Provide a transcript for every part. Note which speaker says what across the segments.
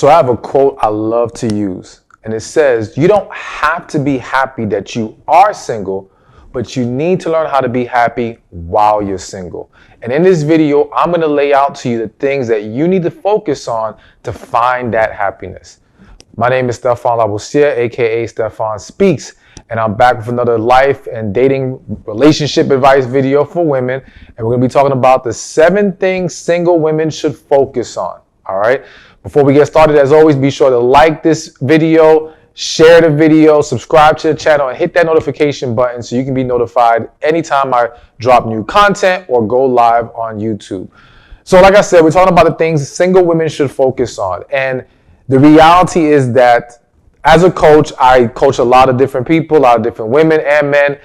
Speaker 1: So I have a quote I love to use, and it says, you don't have to be happy that you are single, but you need to learn how to be happy while you're single. And in this video, I'm going to lay out to you the things that you need to focus on to find that happiness. My name is Stephan, aka Stephan Speaks, and I'm back with another life and dating relationship advice video for women. And we're going to be talking about the 7 things single women should focus on. All right. Before we get started, as always, be sure to like this video, share the video, subscribe to the channel, and hit that notification button so you can be notified anytime I drop new content or go live on YouTube. So like I said, we're talking about the things single women should focus on. And the reality is that as a coach, I coach a lot of different people, a lot of different women and men,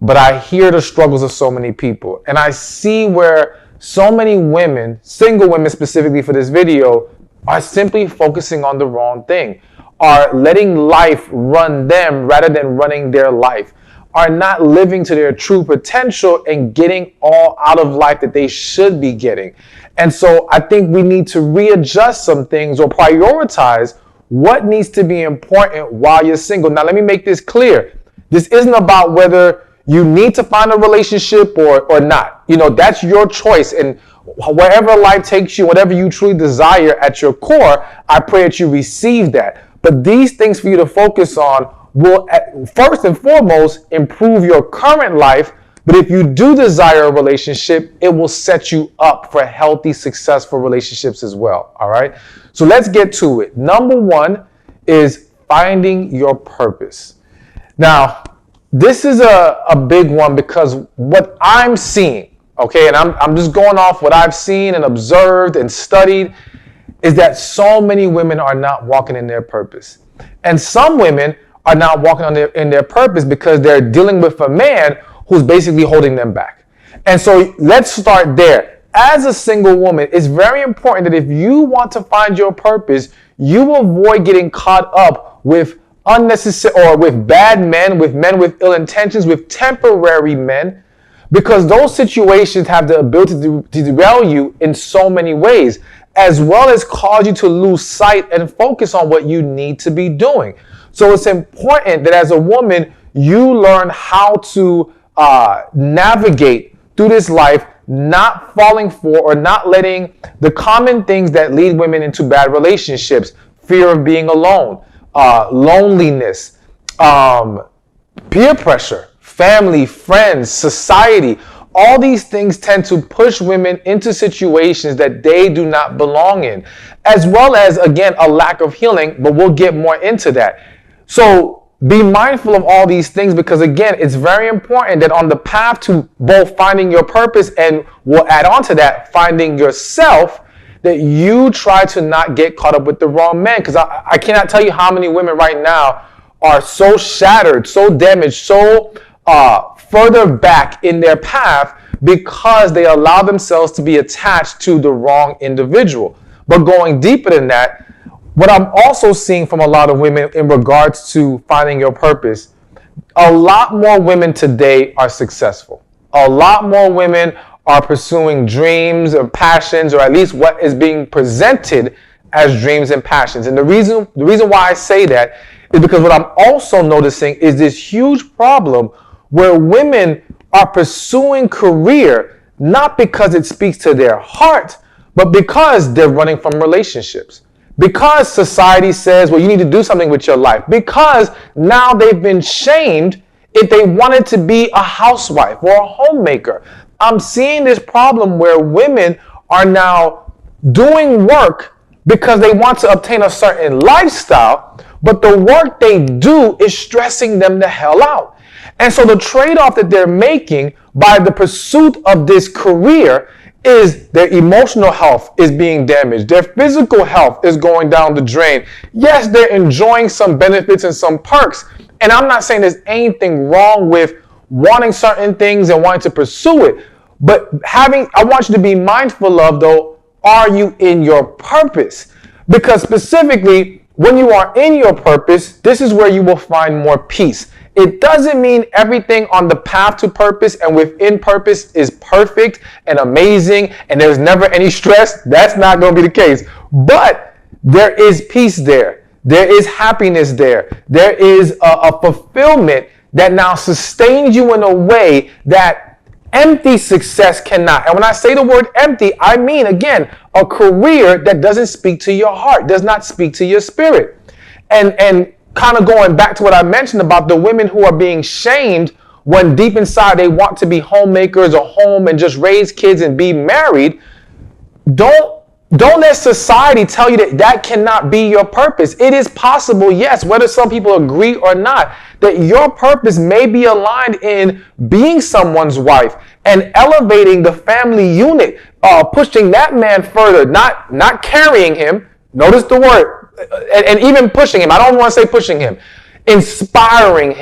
Speaker 1: but I hear the struggles of so many people. And I see where so many women, single women specifically for this video, are simply focusing on the wrong thing, are letting life run them rather than running their life, are not living to their true potential and getting all out of life that they should be getting. And so I think we need to readjust some things or prioritize what needs to be important while you're single. Now, let me make this clear. This isn't about whether you need to find a relationship or not. You know, that's your choice. And wherever life takes you, whatever you truly desire at your core, I pray that you receive that. But these things for you to focus on will, first and foremost, improve your current life. But if you do desire a relationship, it will set you up for healthy, successful relationships as well. All right. So let's get to it. Number 1 is finding your purpose. Now, this is a big one because what I'm seeing, okay, and I'm just going off what I've seen and observed and studied, is that so many women are not walking in their purpose. And some women are not walking in their purpose because they're dealing with a man who's basically holding them back. And so let's start there. As a single woman, it's very important that if you want to find your purpose, you avoid getting caught up with unnecessary or with bad men with ill intentions, with temporary men, because those situations have the ability to derail you in so many ways, as well as cause you to lose sight and focus on what you need to be doing. So it's important that as a woman, you learn how to navigate through this life, not falling for or not letting the common things that lead women into bad relationships, fear of being alone, loneliness, peer pressure, family, friends, society. All these things tend to push women into situations that they do not belong in, as well as, again, a lack of healing, but we'll get more into that. So be mindful of all these things because, again, it's very important that on the path to both finding your purpose and we'll add on to that, finding yourself, that you try to not get caught up with the wrong men. Because I cannot tell you how many women right now are so shattered, so damaged, so further back in their path because they allow themselves to be attached to the wrong individual. But going deeper than that, what I'm also seeing from a lot of women in regards to finding your purpose, a lot more women today are successful. A lot more women are pursuing dreams or passions, or at least what is being presented as dreams and passions. And the reason why I say that is because what I'm also noticing is this huge problem where women are pursuing career not because it speaks to their heart, but because they're running from relationships. Because society says, well, you need to do something with your life. Because now they've been shamed if they wanted to be a housewife or a homemaker. I'm seeing this problem where women are now doing work because they want to obtain a certain lifestyle, but the work they do is stressing them the hell out. And so the trade-off that they're making by the pursuit of this career is their emotional health is being damaged. Their physical health is going down the drain. Yes, they're enjoying some benefits and some perks. And I'm not saying there's anything wrong with wanting certain things and wanting to pursue it. But I want you to be mindful of, though, are you in your purpose? Because specifically, when you are in your purpose, this is where you will find more peace. It doesn't mean everything on the path to purpose and within purpose is perfect and amazing and there's never any stress. That's not going to be the case. But there is peace there. There is happiness there. There is a fulfillment that now sustains you in a way that empty success cannot. And when I say the word empty, I mean, again, a career that doesn't speak to your heart, does not speak to your spirit. And kind of going back to what I mentioned about the women who are being shamed when deep inside they want to be homemakers or home and just raise kids and be married. Don't let society tell you that that cannot be your purpose. It is possible, yes, whether some people agree or not, that your purpose may be aligned in being someone's wife and elevating the family unit, pushing that man further, not carrying him. Notice the word, and even pushing him. I don't want to say pushing him. Inspiring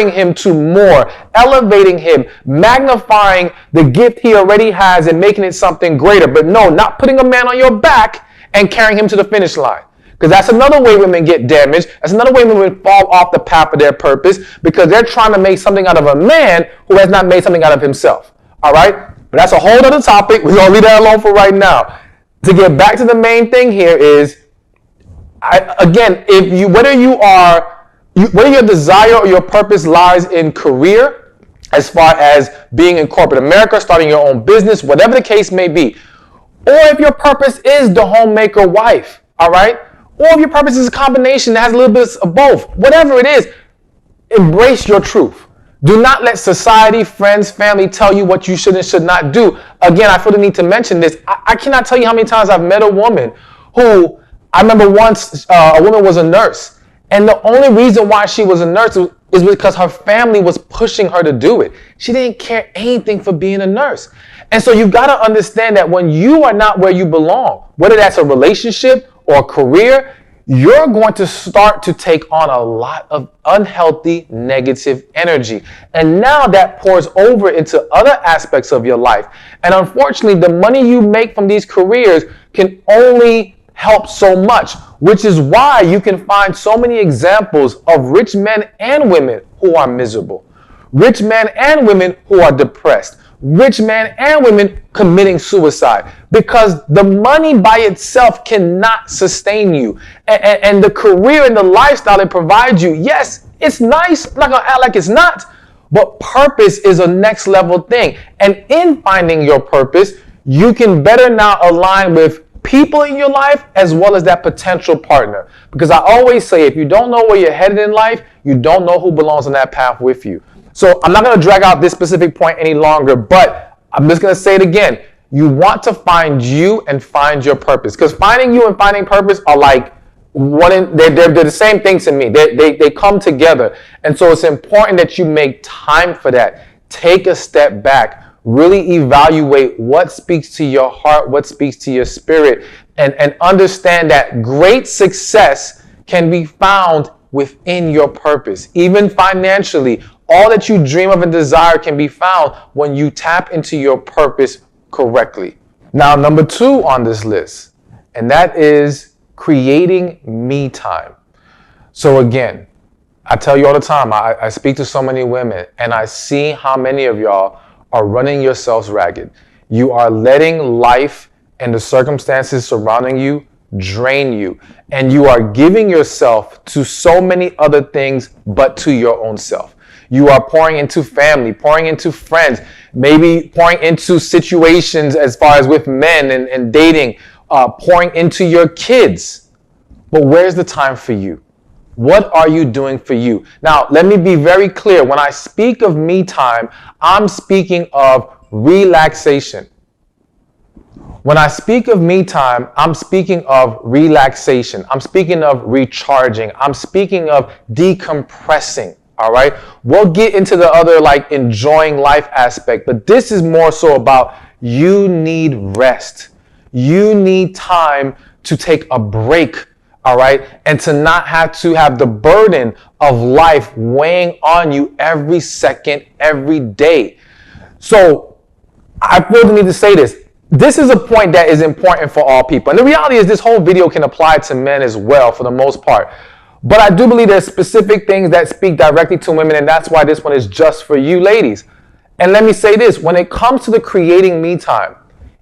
Speaker 1: him to more, elevating him, magnifying the gift he already has and making it something greater. But no, not putting a man on your back and carrying him to the finish line. Because that's another way women get damaged. That's another way women fall off the path of their purpose, because they're trying to make something out of a man who has not made something out of himself. All right? But that's a whole other topic. We're going to leave that alone for right now. To get back to the main thing here is, whether your desire or your purpose lies in career, as far as being in corporate America, starting your own business, whatever the case may be, or if your purpose is the homemaker wife, all right, or if your purpose is a combination that has a little bit of both, whatever it is, embrace your truth. Do not let society, friends, family tell you what you should and should not do. Again, I feel the need to mention this. I cannot tell you how many times I've met a woman who, I remember once a woman was a nurse, and the only reason why she was a nurse is because her family was pushing her to do it. She didn't care anything for being a nurse. And so you've got to understand that when you are not where you belong, whether that's a relationship or a career, you're going to start to take on a lot of unhealthy, negative energy. And now that pours over into other aspects of your life. And unfortunately, the money you make from these careers can only help so much, which is why you can find so many examples of rich men and women who are miserable, rich men and women who are depressed, rich men and women committing suicide, because the money by itself cannot sustain you. And the career and the lifestyle it provides you, yes, it's nice. I'm not going to act like it's not. But purpose is a next level thing. And in finding your purpose, you can better now align with people in your life as well as that potential partner. Because I always say, if you don't know where you're headed in life, you don't know who belongs on that path with you. So I'm not going to drag out this specific point any longer, but I'm just going to say it again. You want to find you and find your purpose, because finding you and finding purpose are like they're the same thing to me. They come together. And so it's important that you make time for that. Take a step back. Really evaluate what speaks to your heart, what speaks to your spirit, and understand that great success can be found within your purpose. Even financially, all that you dream of and desire can be found when you tap into your purpose correctly. Now, number 2 on this list, and that is creating me time. So again, I tell you all the time, I speak to so many women, and I see how many of y'all are running yourselves ragged. You are letting life and the circumstances surrounding you drain you, and you are giving yourself to so many other things but to your own self. You are pouring into family, pouring into friends, maybe pouring into situations as far as with men and dating, pouring into your kids. But where's the time for you? What are you doing for you? Now, let me be very clear. When I speak of me time, I'm speaking of relaxation. When I speak of me time, I'm speaking of relaxation. I'm speaking of recharging. I'm speaking of decompressing. All right. We'll get into the other like enjoying life aspect, but this is more so about you need rest. You need time to take a break. All right. And to not have to have the burden of life weighing on you every second, every day. So I feel the need to say this. This is a point that is important for all people. And the reality is this whole video can apply to men as well for the most part. But I do believe there's specific things that speak directly to women, and that's why this one is just for you ladies. And let me say this, when it comes to the creating me time,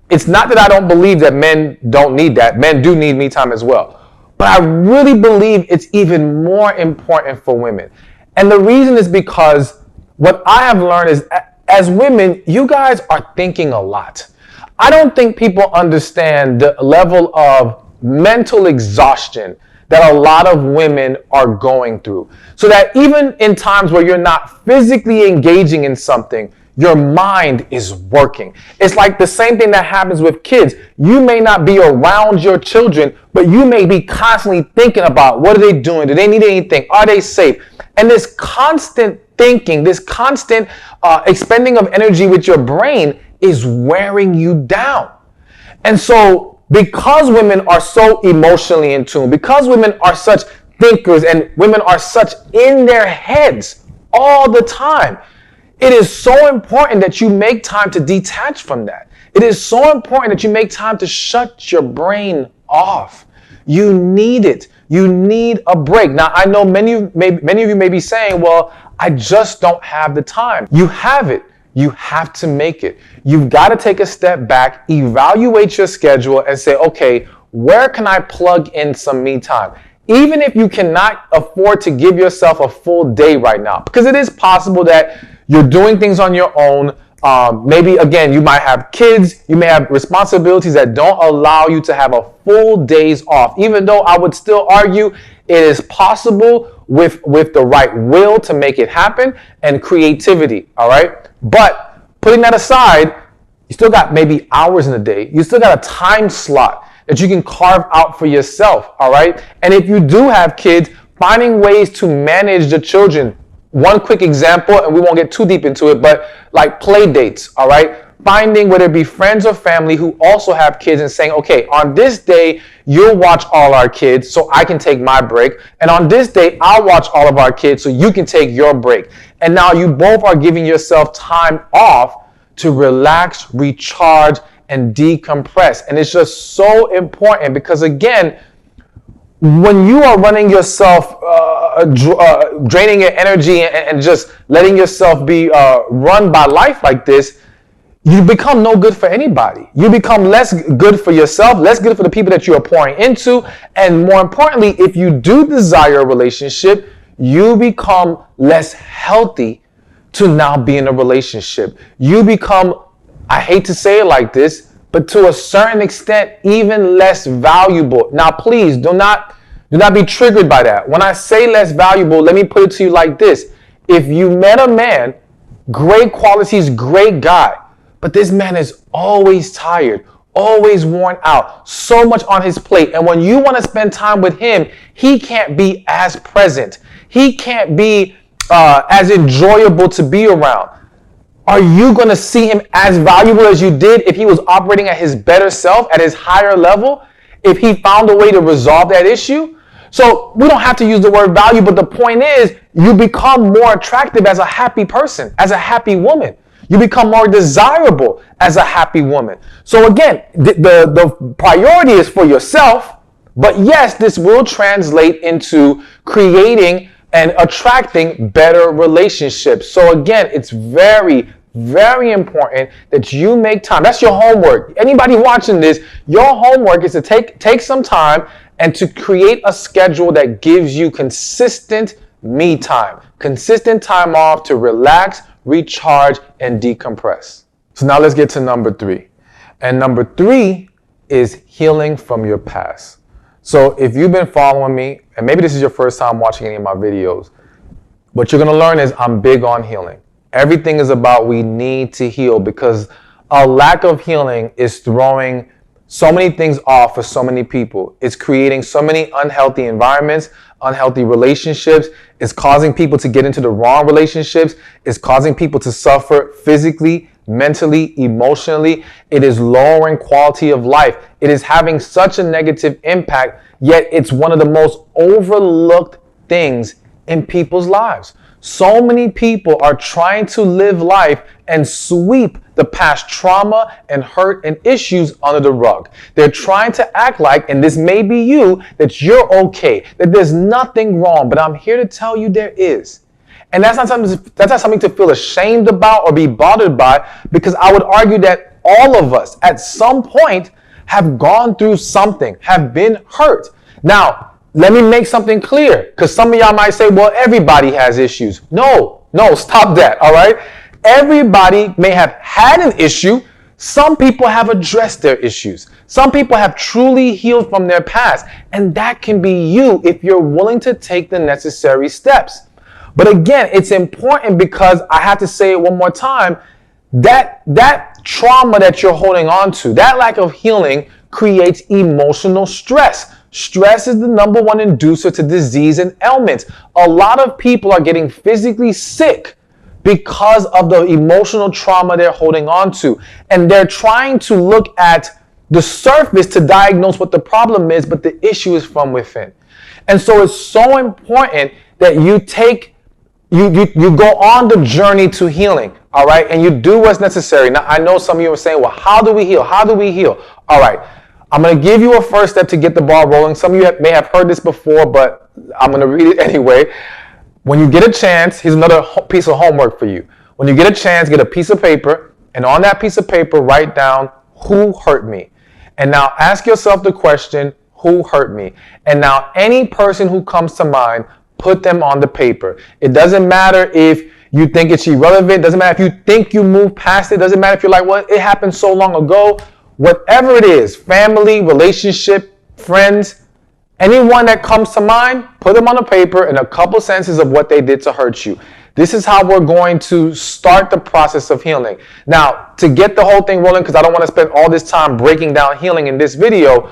Speaker 1: It's not that I don't believe that men don't need that. Men do need me time as well. But I really believe it's even more important for women. And the reason is because what I have learned is, as women, you guys are thinking a lot. I don't think people understand the level of mental exhaustion that a lot of women are going through. So that even in times where you're not physically engaging in something, your mind is working. It's like the same thing that happens with kids. You may not be around your children, but you may be constantly thinking about, what are they doing? Do they need anything? Are they safe? And this constant thinking, this constant expending of energy with your brain is wearing you down. And so because women are so emotionally in tune, because women are such thinkers and women are such in their heads all the time, it is so important that you make time to detach from that. It is so important that you make time to shut your brain off. You need it. You need a break. Now, I know many of you may be saying, well, I just don't have the time. You have it. You have to make it. You've got to take a step back, evaluate your schedule, and say, okay, where can I plug in some me time? Even if you cannot afford to give yourself a full day right now, because it is possible that you're doing things on your own. Maybe, again, you might have kids. You may have responsibilities that don't allow you to have a full days off. Even though I would still argue it is possible with the right will to make it happen and creativity, all right? But putting that aside, you still got maybe hours in the day. You still got a time slot that you can carve out for yourself, all right? And if you do have kids, finding ways to manage the children. One quick example, and we won't get too deep into it, but like play dates, all right? Finding whether it be friends or family who also have kids and saying, okay, on this day, you'll watch all our kids so I can take my break. And on this day, I'll watch all of our kids so you can take your break. And now you both are giving yourself time off to relax, recharge, and decompress. And it's just so important because, again, when you are running yourself, draining your energy and just letting yourself be run by life like this, you become no good for anybody. You become less good for yourself, less good for the people that you are pouring into. And more importantly, if you do desire a relationship, you become less healthy to now be in a relationship. You become, I hate to say it like this, but to a certain extent, even less valuable. Now, please do not be triggered by that. When I say less valuable, let me put it to you like this. If you met a man, great qualities, great guy, but this man is always tired, always worn out, so much on his plate. And when you want to spend time with him, he can't be as present. He can't be as enjoyable to be around. Are you going to see him as valuable as you did if he was operating at his better self, at his higher level, if he found a way to resolve that issue? So we don't have to use the word value, but the point is you become more attractive as a happy person, as a happy woman. You become more desirable as a happy woman. So again, the priority is for yourself, but yes, this will translate into creating and attracting better relationships. So again, it's very, very important that you make time. That's your homework. Anybody watching this, your homework is to take some time and to create a schedule that gives you consistent me time, consistent time off to relax, recharge, and decompress. So now let's get to number 3. And number 3 is healing from your past. So if you've been following me, and maybe this is your first time watching any of my videos, what you're going to learn is I'm big on healing. Everything is about we need to heal because a lack of healing is throwing so many things off for so many people. It's creating so many unhealthy environments, unhealthy relationships. It's causing people to get into the wrong relationships. It's causing people to suffer physically, mentally, emotionally. It is lowering quality of life. It is having such a negative impact, yet it's one of the most overlooked things in people's lives. So many people are trying to live life and sweep the past trauma and hurt and issues under the rug. They're trying to act like, and this may be you, that you're okay, that there's nothing wrong, but I'm here to tell you there is. And that's not something to feel ashamed about or be bothered by, because I would argue that all of us at some point have gone through something, have been hurt. Now, let me make something clear, because some of y'all might say, well, everybody has issues. No, stop that, all right? Everybody may have had an issue. Some people have addressed their issues. Some people have truly healed from their past, and that can be you if you're willing to take the necessary steps. But again, it's important because I have to say it one more time, that trauma that you're holding on to, that lack of healing creates emotional stress. Stress is the number one inducer to disease and ailments. A lot of people are getting physically sick because of the emotional trauma they're holding on to. And they're trying to look at the surface to diagnose what the problem is, but the issue is from within. And so it's so important that you go on the journey to healing, all right? And you do what's necessary. Now, I know some of you are saying, well, how do we heal? How do we heal? All right, I'm going to give you a first step to get the ball rolling. Some of you may have heard this before, but I'm going to read it anyway. When you get a chance, here's another piece of homework for you. When you get a chance, get a piece of paper, and on that piece of paper, write down who hurt me. And now ask yourself the question, who hurt me? And now any person who comes to mind, put them on the paper. It doesn't matter if you think it's irrelevant. It doesn't matter if you think you moved past it. It doesn't matter if you're like, well, it happened so long ago. Whatever it is, family, relationship, friends, anyone that comes to mind, put them on the paper and a couple sentences of what they did to hurt you. This is how we're going to start the process of healing. Now, to get the whole thing rolling, because I don't want to spend all this time breaking down healing in this video,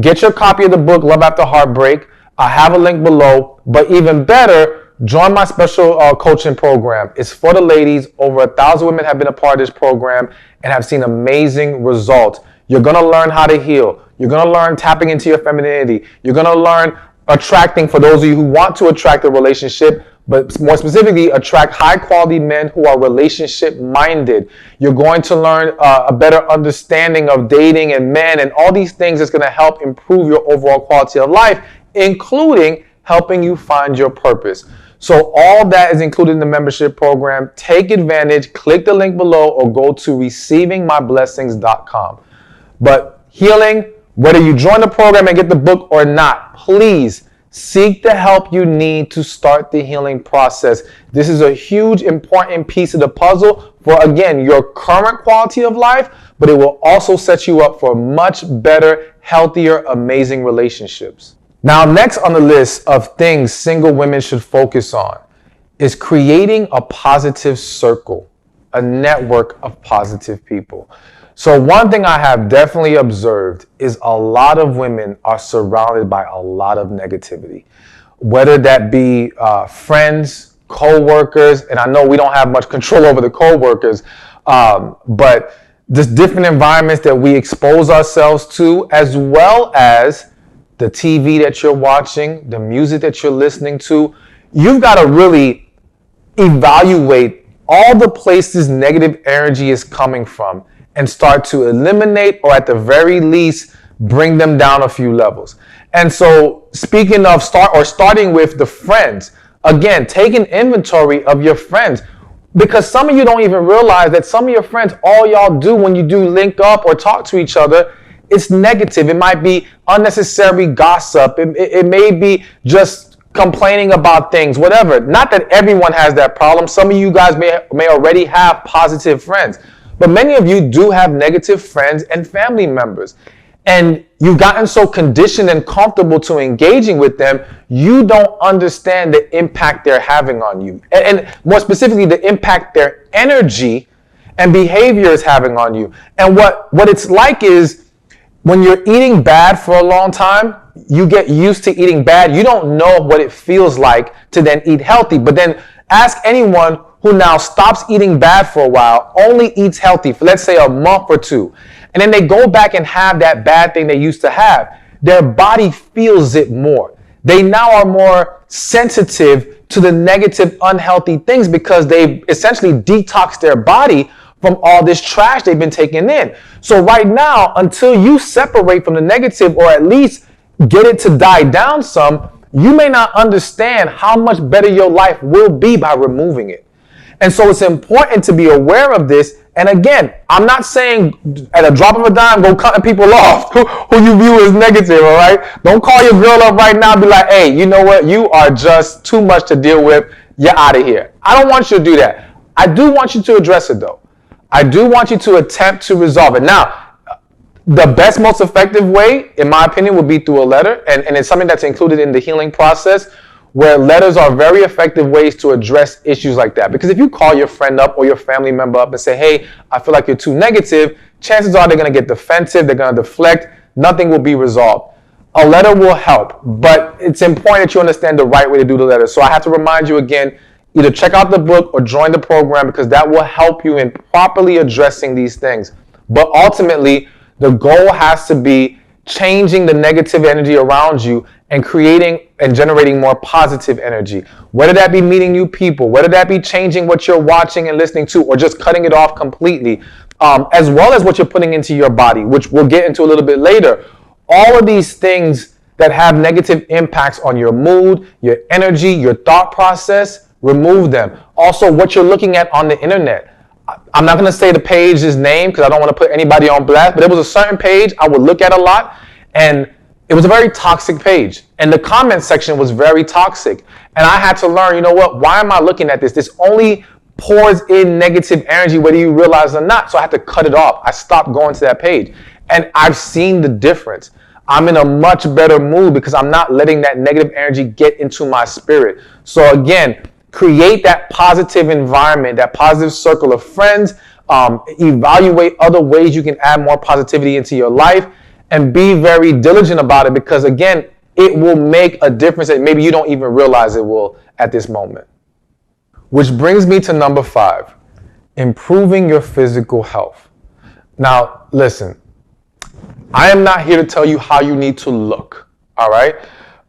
Speaker 1: get your copy of the book, Love After Heartbreak. I have a link below, but even better, join my special coaching program. It's for the ladies. Over 1,000 women have been a part of this program and have seen amazing results. You're going to learn how to heal. You're going to learn tapping into your femininity. You're going to learn attracting, for those of you who want to attract a relationship, but more specifically, attract high-quality men who are relationship-minded. You're going to learn a better understanding of dating and men and all these things that's going to help improve your overall quality of life, including helping you find your purpose. So all that is included in the membership program. Take advantage, click the link below, or go to receivingmyblessings.com. But healing, whether you join the program and get the book or not, please seek the help you need to start the healing process. This is a huge, important piece of the puzzle for, again, your current quality of life, but it will also set you up for much better, healthier, amazing relationships. Now, next on the list of things single women should focus on is creating a positive circle, a network of positive people. So one thing I have definitely observed is a lot of women are surrounded by a lot of negativity, whether that be friends, co-workers, and I know we don't have much control over the co-workers, but just different environments that we expose ourselves to, as well as the TV that you're watching, the music that you're listening to. You've got to really evaluate all the places negative energy is coming from and start to eliminate, or at the very least, bring them down a few levels. And so speaking of starting with the friends, again, take an inventory of your friends, because some of you don't even realize that some of your friends, all y'all do when you do link up or talk to each other, it's negative. It might be unnecessary gossip. It may be just complaining about things, whatever. Not that everyone has that problem. Some of you guys may already have positive friends. But many of you do have negative friends and family members. And you've gotten so conditioned and comfortable to engaging with them, you don't understand the impact they're having on you. And more specifically, the impact their energy and behavior is having on you. And what it's like is when you're eating bad for a long time, you get used to eating bad. You don't know what it feels like to then eat healthy. But then ask anyone who now stops eating bad for a while, only eats healthy for, let's say, a month or two, and then they go back and have that bad thing they used to have, their body feels it more. They now are more sensitive to the negative, unhealthy things because they essentially detox their body from all this trash they've been taking in. So right now, until you separate from the negative, or at least get it to die down some, you may not understand how much better your life will be by removing it. And so it's important to be aware of this And again, I'm not saying at a drop of a dime, go cutting people off who you view as negative, all right? Don't call your girl up right now and be like, hey, you know what? You are just too much to deal with. You're out of here. I don't want you to do that. I do want you to address it, though. I do want you to attempt to resolve it. Now, the best, most effective way, in my opinion, would be through a letter. And it's something that's included in the healing process, where letters are very effective ways to address issues like that. Because if you call your friend up or your family member up and say, hey, I feel like you're too negative, chances are they're going to get defensive, they're going to deflect, nothing will be resolved. A letter will help, but it's important that you understand the right way to do the letter. So I have to remind you again, either check out the book or join the program, because that will help you in properly addressing these things. But ultimately, the goal has to be changing the negative energy around you and creating and generating more positive energy. Whether that be meeting new people, whether that be changing what you're watching and listening to, or just cutting it off completely, as well as what you're putting into your body, which we'll get into a little bit later. All of these things that have negative impacts on your mood, your energy, your thought process, remove them. Also, what you're looking at on the internet. I'm not going to say the page's name because I don't want to put anybody on blast, but it was a certain page I would look at a lot, and it was a very toxic page. And the comment section was very toxic. And I had to learn, you know what, why am I looking at this? This only pours in negative energy, whether you realize it or not. So I had to cut it off. I stopped going to that page. And I've seen the difference. I'm in a much better mood because I'm not letting that negative energy get into my spirit. So again, create that positive environment, that positive circle of friends. Evaluate other ways you can add more positivity into your life, and be very diligent about it, because again, it will make a difference that maybe you don't even realize it will at this moment. Which brings me to number 5, improving your physical health. Now, listen, I am not here to tell you how you need to look, all right?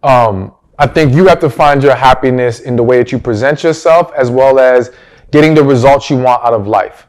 Speaker 1: I think you have to find your happiness in the way that you present yourself, as well as getting the results you want out of life.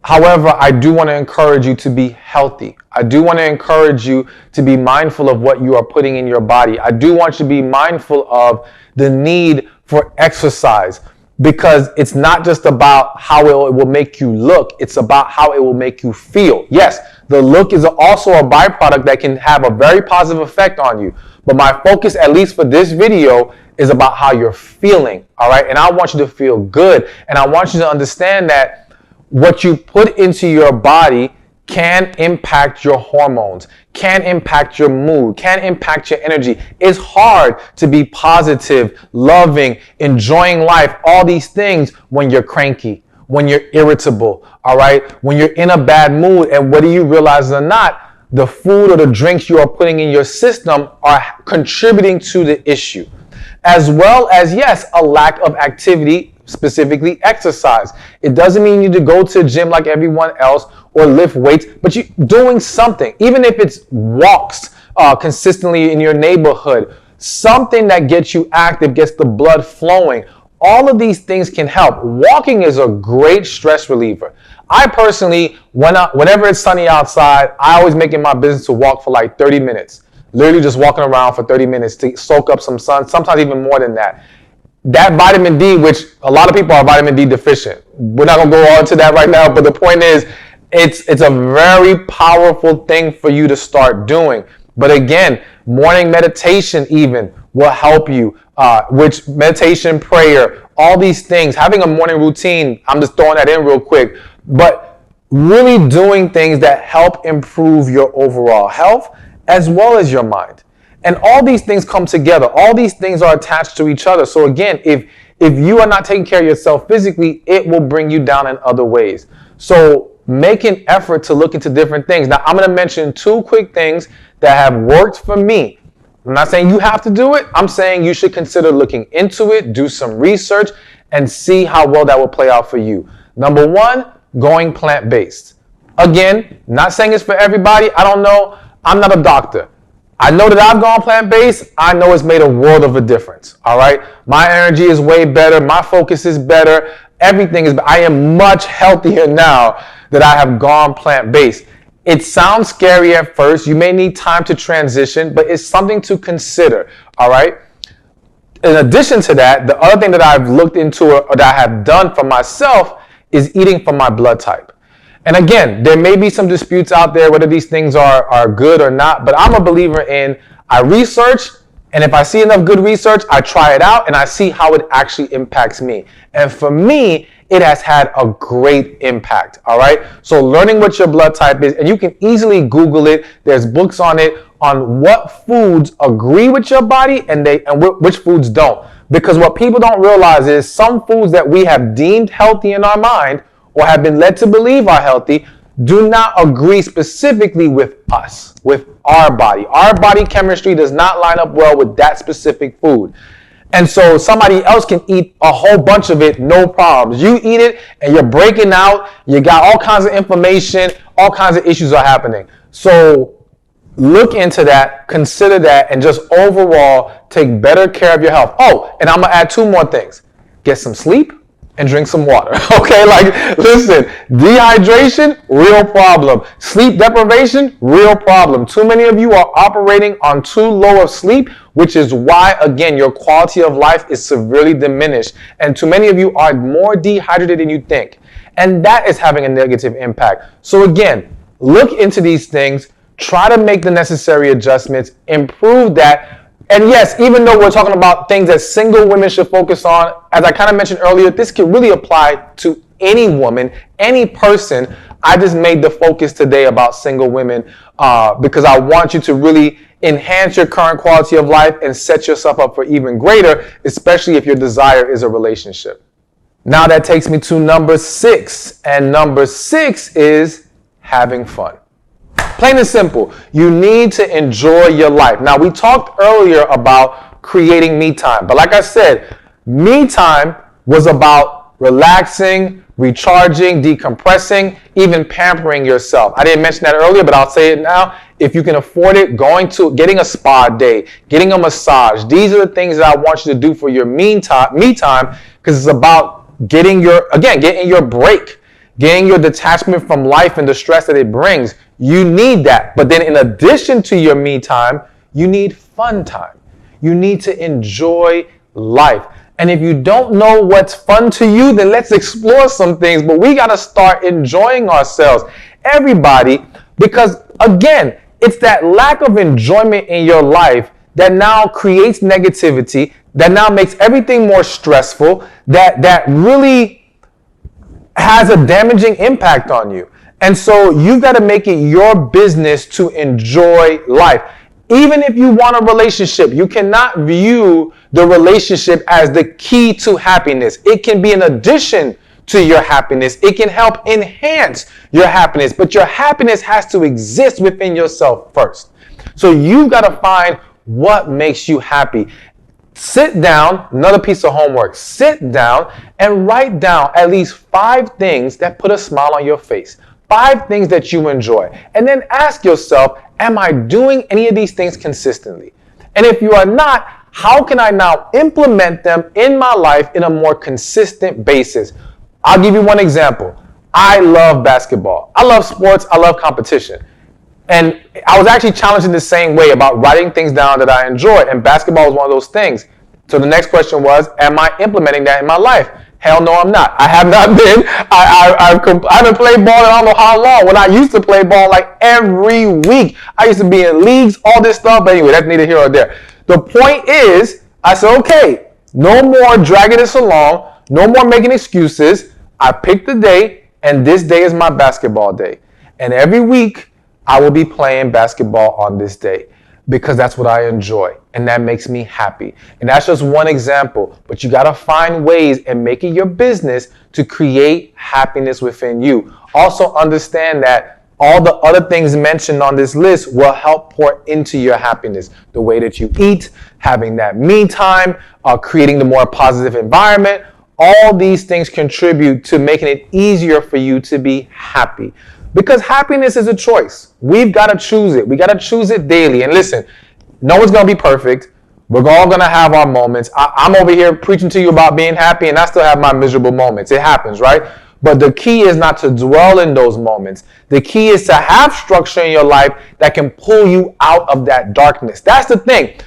Speaker 1: However, I do want to encourage you to be healthy. I do want to encourage you to be mindful of what you are putting in your body. I do want you to be mindful of the need for exercise, because it's not just about how it will make you look. It's about how it will make you feel. Yes, the look is also a byproduct that can have a very positive effect on you. But my focus, at least for this video, is about how you're feeling. All right. And I want you to feel good. And I want you to understand that what you put into your body can impact your hormones, can impact your mood, can impact your energy. It's hard to be positive, loving, enjoying life, all these things when you're cranky, when you're irritable, all right? When you're in a bad mood, and whether you realize it or not, the food or the drinks you are putting in your system are contributing to the issue. As well as, yes, a lack of activity, specifically exercise. It doesn't mean you need to go to the gym like everyone else or lift weights, but you're doing something, even if it's walks consistently in your neighborhood, something that gets you active, gets the blood flowing. All of these things can help. Walking is a great stress reliever. I personally, whenever it's sunny outside, I always make it my business to walk for like 30 minutes. Literally just walking around for 30 minutes to soak up some sun, sometimes even more than that. That vitamin D, which a lot of people are vitamin D deficient. We're not going to go on to that right now, but the point is, it's a very powerful thing for you to start doing. But again, morning meditation even will help you, which meditation, prayer, all these things, having a morning routine, I'm just throwing that in real quick, but really doing things that help improve your overall health as well as your mind. And all these things come together. All these things are attached to each other. So again, if you are not taking care of yourself physically, it will bring you down in other ways. So make an effort to look into different things. Now, I'm going to mention 2 quick things that have worked for me. I'm not saying you have to do it. I'm saying you should consider looking into it, do some research, and see how well that will play out for you. Number 1, going plant-based. Again, not saying it's for everybody. I don't know. I'm not a doctor. I know that I've gone plant-based. I know it's made a world of a difference. All right. My energy is way better. My focus is better. Everything is, I am much healthier now that I have gone plant-based. It sounds scary at first. You may need time to transition, but it's something to consider. All right. In addition to that, the other thing that I've looked into or that I have done for myself is eating from my blood type. And again, there may be some disputes out there whether these things are good or not, but I'm a believer in I research, and if I see enough good research, I try it out and I see how it actually impacts me. And for me, it has had a great impact, all right? So learning what your blood type is, and you can easily Google it. There's books on it on what foods agree with your body and which foods don't. Because what people don't realize is some foods that we have deemed healthy in our mind or have been led to believe are healthy do not agree specifically with us, with our body. Our body chemistry does not line up well with that specific food. And so somebody else can eat a whole bunch of it, no problems. You eat it and you're breaking out, you got all kinds of inflammation, all kinds of issues are happening. So look into that, consider that, and just overall take better care of your health. Oh, and I'm going to add 2 more things. Get some sleep and drink some water. Okay, like, listen, dehydration, real problem. Sleep deprivation, real problem. Too many of you are operating on too low of sleep, which is why, again, your quality of life is severely diminished. And too many of you are more dehydrated than you think. And that is having a negative impact. So again, look into these things, try to make the necessary adjustments, improve that. And yes, even though we're talking about things that single women should focus on, as I kind of mentioned earlier, this can really apply to any woman, any person. I just made the focus today about single women because I want you to really enhance your current quality of life and set yourself up for even greater, especially if your desire is a relationship. Now that takes me to number 6. And number 6 is having fun. Plain and simple, you need to enjoy your life. Now, we talked earlier about creating me time. But like I said, me time was about relaxing, recharging, decompressing, even pampering yourself. I didn't mention that earlier, but I'll say it now. If you can afford it, getting a spa day, getting a massage. These are the things that I want you to do for your me time, because it's about getting your break, getting your detachment from life and the stress that it brings. You need that. But then in addition to your me time, you need fun time. You need to enjoy life. And if you don't know what's fun to you, then let's explore some things. But we got to start enjoying ourselves. Everybody, because again, it's that lack of enjoyment in your life that now creates negativity, that now makes everything more stressful, that really has a damaging impact on you. And so you've got to make it your business to enjoy life. Even if you want a relationship, you cannot view the relationship as the key to happiness. It can be an addition to your happiness. It can help enhance your happiness, but your happiness has to exist within yourself first. So you've got to find what makes you happy. Sit down, another piece of homework, sit down and write down at least 5 things that put a smile on your face. 5 things that you enjoy. And then ask yourself, am I doing any of these things consistently? And if you are not, how can I now implement them in my life in a more consistent basis? I'll give you one example. I love basketball. I love sports. I love competition. And I was actually challenged in the same way about writing things down that I enjoy. And basketball was one of those things. So the next question was, am I implementing that in my life? Hell no, I'm not. I have not been. I haven't played ball in I don't know how long. When I used to play ball like every week. I used to be in leagues, all this stuff. But anyway, that's neither here or there. The point is, I said, okay, no more dragging this along. No more making excuses. I picked the day, and this day is my basketball day. And every week, I will be playing basketball on this day because that's what I enjoy and that makes me happy. And that's just one example, but you got to find ways and make it your business to create happiness within you. Also understand that all the other things mentioned on this list will help pour into your happiness. The way that you eat, having that me time, creating the more positive environment, all these things contribute to making it easier for you to be happy. Because happiness is a choice. We've got to choose it. We got to choose it daily. And listen, no one's going to be perfect. We're all going to have our moments. I'm over here preaching to you about being happy, and I still have my miserable moments. It happens, right? But the key is not to dwell in those moments. The key is to have structure in your life that can pull you out of that darkness. That's the thing.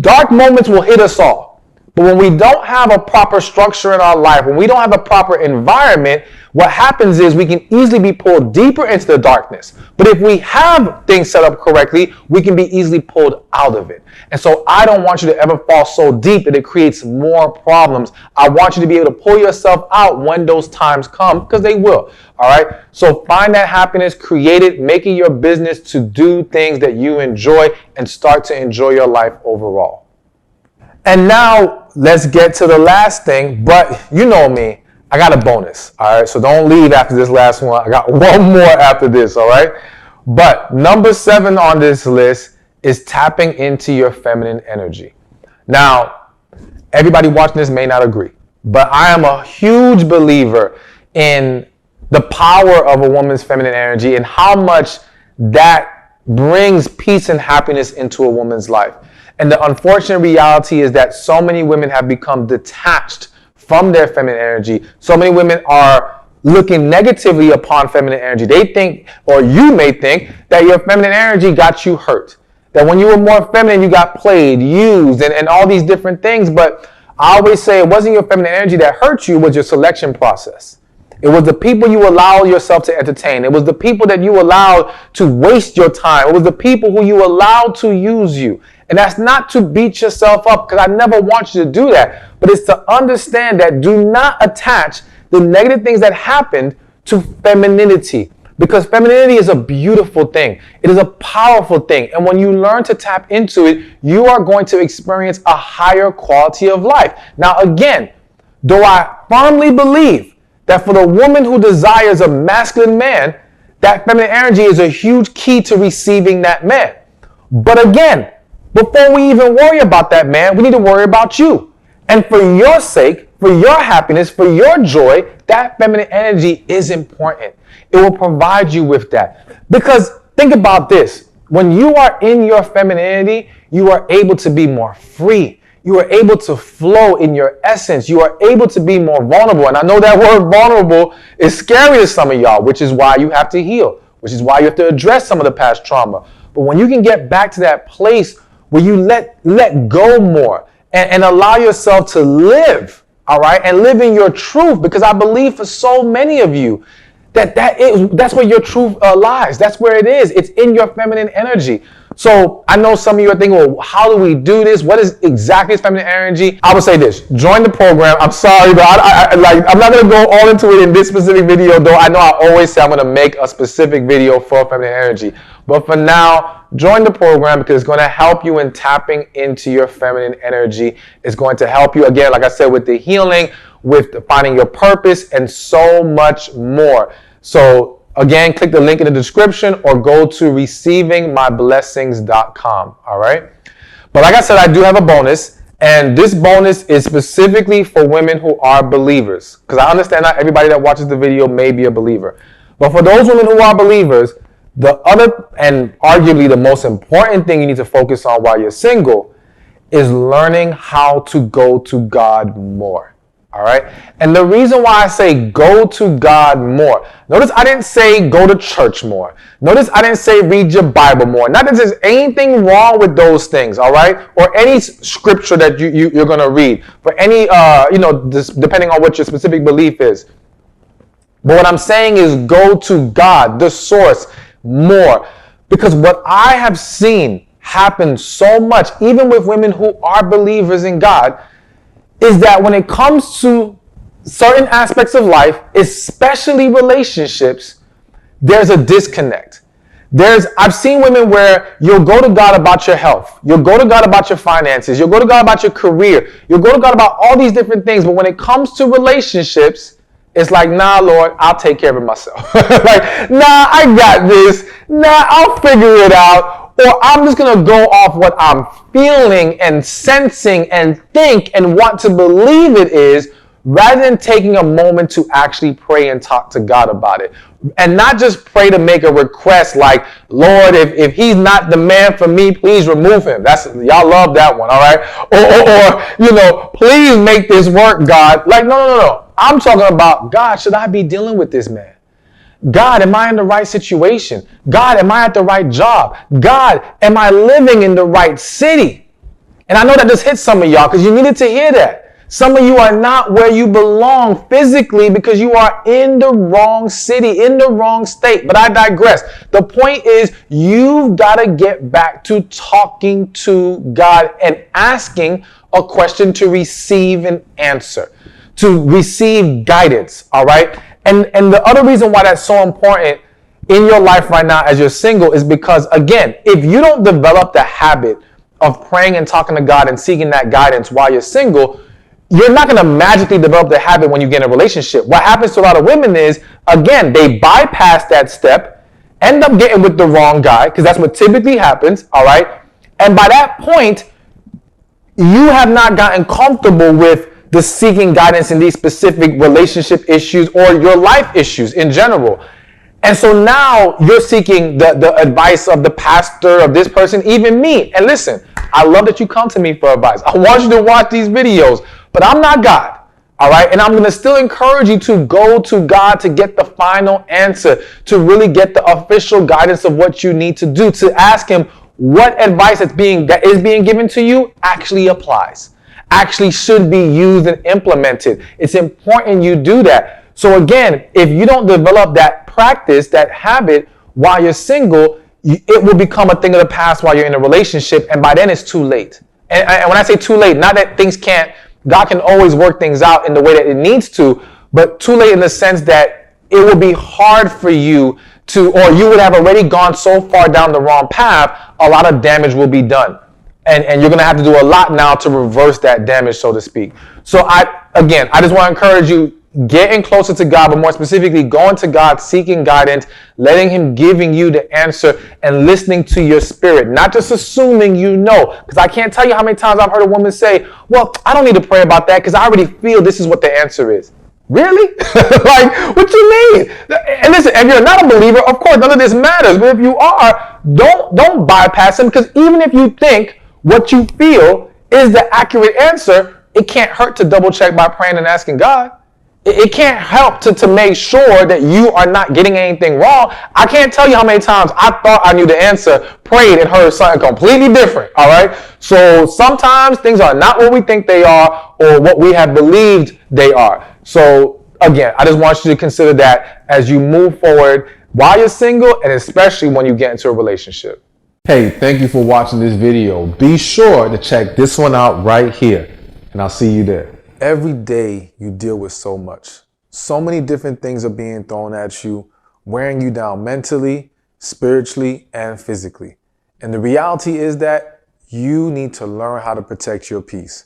Speaker 1: Dark moments will hit us all. But when we don't have a proper structure in our life, when we don't have a proper environment, what happens is we can easily be pulled deeper into the darkness. But if we have things set up correctly, we can be easily pulled out of it. And so I don't want you to ever fall so deep that it creates more problems. I want you to be able to pull yourself out when those times come, because they will. All right. So find that happiness, create it, make it your business to do things that you enjoy and start to enjoy your life overall. And now let's get to the last thing, but you know me, I got a bonus, all right? So don't leave after this last one. I got one more after this, all right? But number 7 on this list is tapping into your feminine energy. Now, everybody watching this may not agree, but I am a huge believer in the power of a woman's feminine energy and how much that brings peace and happiness into a woman's life. And the unfortunate reality is that so many women have become detached from their feminine energy. So many women are looking negatively upon feminine energy. They think, or you may think, that your feminine energy got you hurt. That when you were more feminine, you got played, used, and all these different things. But I always say it wasn't your feminine energy that hurt you, it was your selection process. It was the people you allow yourself to entertain. It was the people that you allowed to waste your time. It was the people who you allowed to use you. And that's not to beat yourself up, because I never want you to do that. But it's to understand that do not attach the negative things that happened to femininity. Because femininity is a beautiful thing. It is a powerful thing. And when you learn to tap into it, you are going to experience a higher quality of life. Now, again, though I firmly believe that for the woman who desires a masculine man, that feminine energy is a huge key to receiving that man. But again, before we even worry about that man, we need to worry about you. And for your sake, for your happiness, for your joy, that feminine energy is important. It will provide you with that. Because think about this. When you are in your femininity, you are able to be more free. You are able to flow in your essence. You are able to be more vulnerable. And I know that word vulnerable is scary to some of y'all, which is why you have to heal, which is why you have to address some of the past trauma. But when you can get back to that place where you let go more and allow yourself to live, all right, and live in your truth, because I believe for so many of you that's where your truth lies. That's where it is. It's in your feminine energy. So I know some of you are thinking, well, how do we do this? What is exactly feminine energy? I would say this: join the program. I'm sorry, but I'm not going to go all into it in this specific video, though I know I always say I'm going to make a specific video for feminine energy. But for now, join the program, because it's going to help you in tapping into your feminine energy. It's going to help you, again, like I said, with the healing, with finding your purpose, and so much more. So again, click the link in the description or go to receivingmyblessings.com. All right. But like I said, I do have a bonus, and this bonus is specifically for women who are believers, because I understand not everybody that watches the video may be a believer. But for those women who are believers, the other and arguably the most important thing you need to focus on while you're single is learning how to go to God more. All right. And the reason why I say go to God more, notice I didn't say go to church more. Notice I didn't say read your Bible more. Not that there's anything wrong with those things. All right. Or any scripture that you're going to read for any, depending on what your specific belief is. But what I'm saying is go to God, the source, more. Because what I have seen happen so much, even with women who are believers in God, is that when it comes to certain aspects of life, especially relationships, there's a disconnect. I've seen women where you'll go to God about your health. You'll go to God about your finances. You'll go to God about your career. You'll go to God about all these different things. But when it comes to relationships, it's like, nah, Lord, I'll take care of it myself. Like, nah, I got this. Nah, I'll figure it out. Or I'm just going to go off what I'm feeling and sensing and think and want to believe it is, rather than taking a moment to actually pray and talk to God about it. And not just pray to make a request like, Lord, if he's not the man for me, please remove him. Y'all love that one, all right? Or please make this work, God. Like, no. I'm talking about, God, should I be dealing with this man? God, am I in the right situation? God, am I at the right job? God, am I living in the right city? And I know that just hit some of y'all because you needed to hear that. Some of you are not where you belong physically because you are in the wrong city, in the wrong state. But I digress. The point is you've got to get back to talking to God and asking a question to receive an answer, to receive guidance, all right? And the other reason why that's so important in your life right now as you're single is because, again, if you don't develop the habit of praying and talking to God and seeking that guidance while you're single, you're not going to magically develop the habit when you get in a relationship. What happens to a lot of women is, again, they bypass that step, end up getting with the wrong guy, because that's what typically happens, all right? And by that point, you have not gotten comfortable with the seeking guidance in these specific relationship issues or your life issues in general. And so now you're seeking the advice of the pastor, of this person, even me. And listen, I love that you come to me for advice. I want you to watch these videos, but I'm not God, all right? And I'm going to still encourage you to go to God to get the final answer, to really get the official guidance of what you need to do, to ask him what advice that is being given to you actually applies, actually should be used and implemented. It's important you do that. So again, if you don't develop that practice, that habit while you're single, it will become a thing of the past while you're in a relationship, and by then it's too late. And when I say too late, not that God can always work things out in the way that it needs to, but too late in the sense that it will be hard for you to, or you would have already gone so far down the wrong path, a lot of damage will be done. And you're going to have to do a lot now to reverse that damage, so to speak. So I just want to encourage you, getting closer to God, but more specifically, going to God, seeking guidance, letting him giving you the answer and listening to your spirit, not just assuming you know. Because I can't tell you how many times I've heard a woman say, well, I don't need to pray about that because I already feel this is what the answer is. Really? Like, what you mean? And listen, if you're not a believer, of course, none of this matters. But if you are, don't bypass him, because even if you think what you feel is the accurate answer, it can't hurt to double check by praying and asking God. It can't help to make sure that you are not getting anything wrong. I can't tell you how many times I thought I knew the answer, prayed, and heard something completely different, all right? So sometimes things are not what we think they are or what we have believed they are. So again, I just want you to consider that as you move forward while you're single and especially when you get into a relationship. Hey, thank you for watching this video. Be sure to check this one out right here, and I'll see you there. Every day you deal with so much. So many different things are being thrown at you, wearing you down mentally, spiritually, and physically. And the reality is that you need to learn how to protect your peace.